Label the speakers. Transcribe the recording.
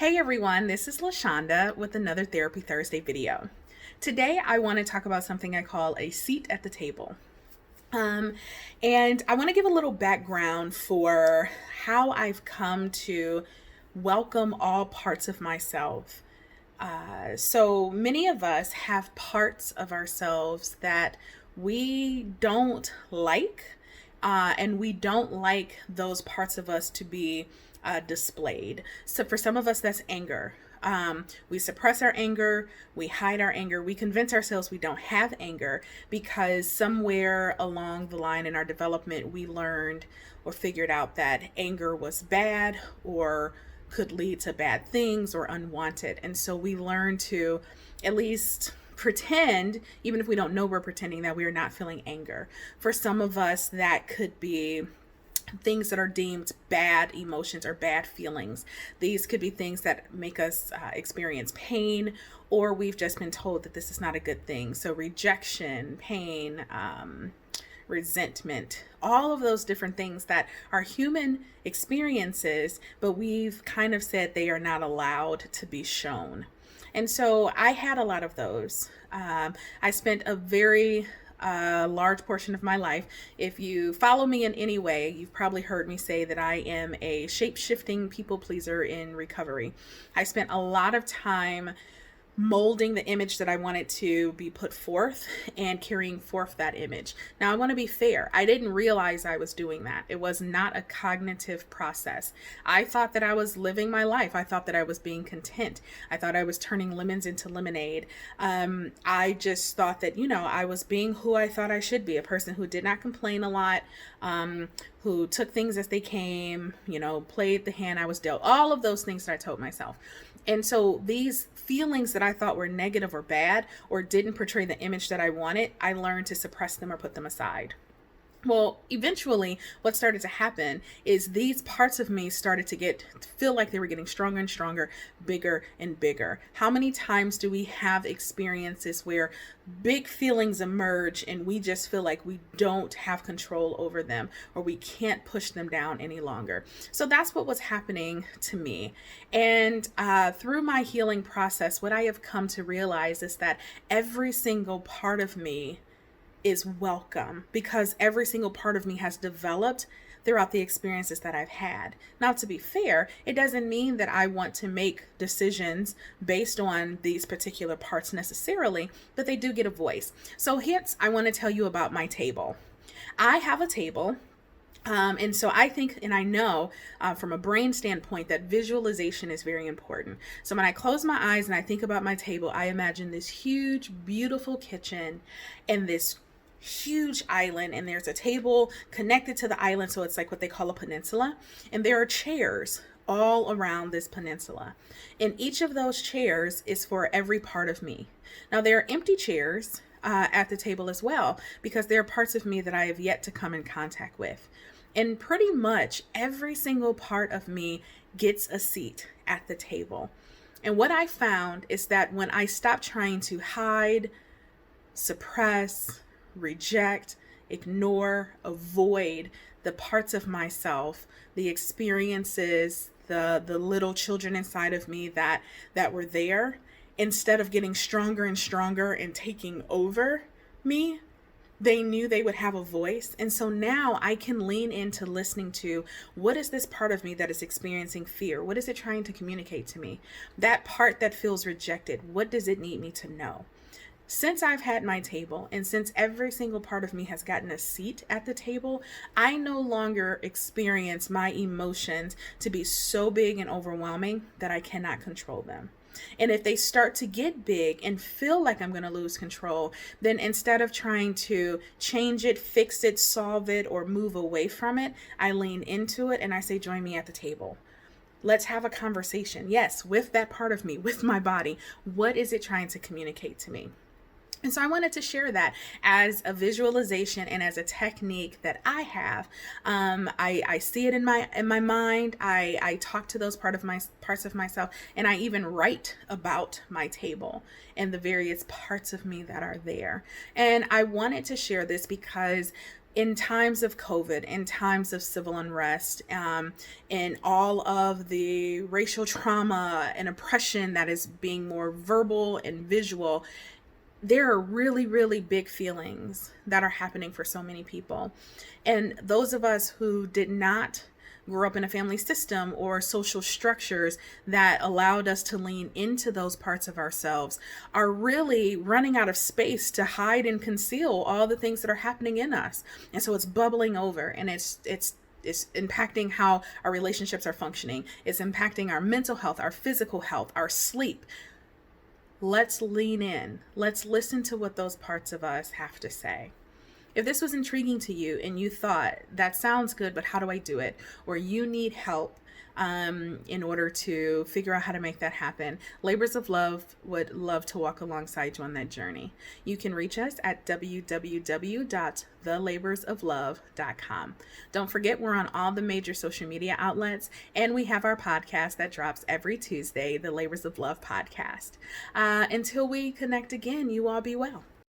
Speaker 1: Hey everyone, this is LaShonda with another Therapy Thursday video. Today I want to talk about something I call a seat at the table. Um, and I want to give a little background for how I've come to welcome all parts of myself. So many of us have parts of ourselves that we don't like, and we don't like those parts of us to be displayed. So for some of us, that's anger. We suppress our anger, we hide our anger, we convince ourselves we don't have anger because somewhere along the line in our development, we learned or figured out that anger was bad or could lead to bad things or unwanted. And so we learn to at least pretend, even if we don't know we're pretending, that we are not feeling anger. For some of us, that could be things that are deemed bad emotions or bad feelings. These could be things that make us experience pain, or we've just been told that this is not a good thing. So rejection, pain, resentment, all of those different things that are human experiences, but we've kind of said they are not allowed to be shown. And so I had a lot of those. I spent a very large portion of my life. If you follow me in any way, you've probably heard me say that I am a shape-shifting people pleaser in recovery. I spent a lot of time molding the image that I wanted to be put forth and carrying forth that image. Now, I want to be fair. I didn't realize I was doing that. It was not a cognitive process. I thought that I was living my life. I thought that I was being content. I thought I was turning lemons into lemonade. I just thought that, I was being who I thought I should be, a person who did not complain a lot, who took things as they came, played the hand I was dealt, all of those things that I told myself. And so these feelings that I thought were negative or bad or didn't portray the image that I wanted, I learned to suppress them or put them aside. Well, eventually what started to happen is these parts of me started to feel like they were getting stronger and stronger, bigger and bigger. How many times do we have experiences where big feelings emerge and we just feel like we don't have control over them or we can't push them down any longer? So that's what was happening to me. And through my healing process, what I have come to realize is that every single part of me is welcome because every single part of me has developed throughout the experiences that I've had. Now, to be fair, it doesn't mean that I want to make decisions based on these particular parts necessarily, but they do get a voice. So hence, I want to tell you about my table. I have a table. And so I think, and I know from a brain standpoint that visualization is very important. So when I close my eyes and I think about my table, I imagine this huge, beautiful kitchen and this huge island, and there's a table connected to the island, so it's like what they call a peninsula, and there are chairs all around this peninsula, and each of those chairs is for every part of me. Now there are empty chairs at the table as well, because there are parts of me that I have yet to come in contact with, and pretty much every single part of me gets a seat at the table. And what I found is that when I stopped trying to hide, suppress, reject, ignore, avoid the parts of myself, the experiences, the little children inside of me that were there, instead of getting stronger and stronger and taking over me, they knew they would have a voice. And so now I can lean into listening to, what is this part of me that is experiencing fear? What is it trying to communicate to me? That part that feels rejected, what does it need me to know? Since I've had my table, and since every single part of me has gotten a seat at the table, I no longer experience my emotions to be so big and overwhelming that I cannot control them. And if they start to get big and feel like I'm going to lose control, then instead of trying to change it, fix it, solve it, or move away from it, I lean into it and I say, join me at the table. Let's have a conversation. Yes, with that part of me, with my body. What is it trying to communicate to me? And so I wanted to share that as a visualization and as a technique that I have. I see it in my mind. I talk to those parts of myself, and I even write about my table and the various parts of me that are there. And I wanted to share this because in times of COVID, in times of civil unrest, in all of the racial trauma and oppression that is being more verbal and visual, there are really, really big feelings that are happening for so many people. And those of us who did not grow up in a family system or social structures that allowed us to lean into those parts of ourselves are really running out of space to hide and conceal all the things that are happening in us. And so it's bubbling over, and it's impacting how our relationships are functioning. It's impacting our mental health, our physical health, our sleep. Let's lean in. Let's listen to what those parts of us have to say. If this was intriguing to you and you thought, that sounds good, but how do I do it? Or you need help in order to figure out how to make that happen, Labors of Love would love to walk alongside you on that journey. You can reach us at www.thelaborsoflove.com. Don't forget, we're on all the major social media outlets, and we have our podcast that drops every Tuesday, the Labors of Love podcast. Until we connect again, you all be well.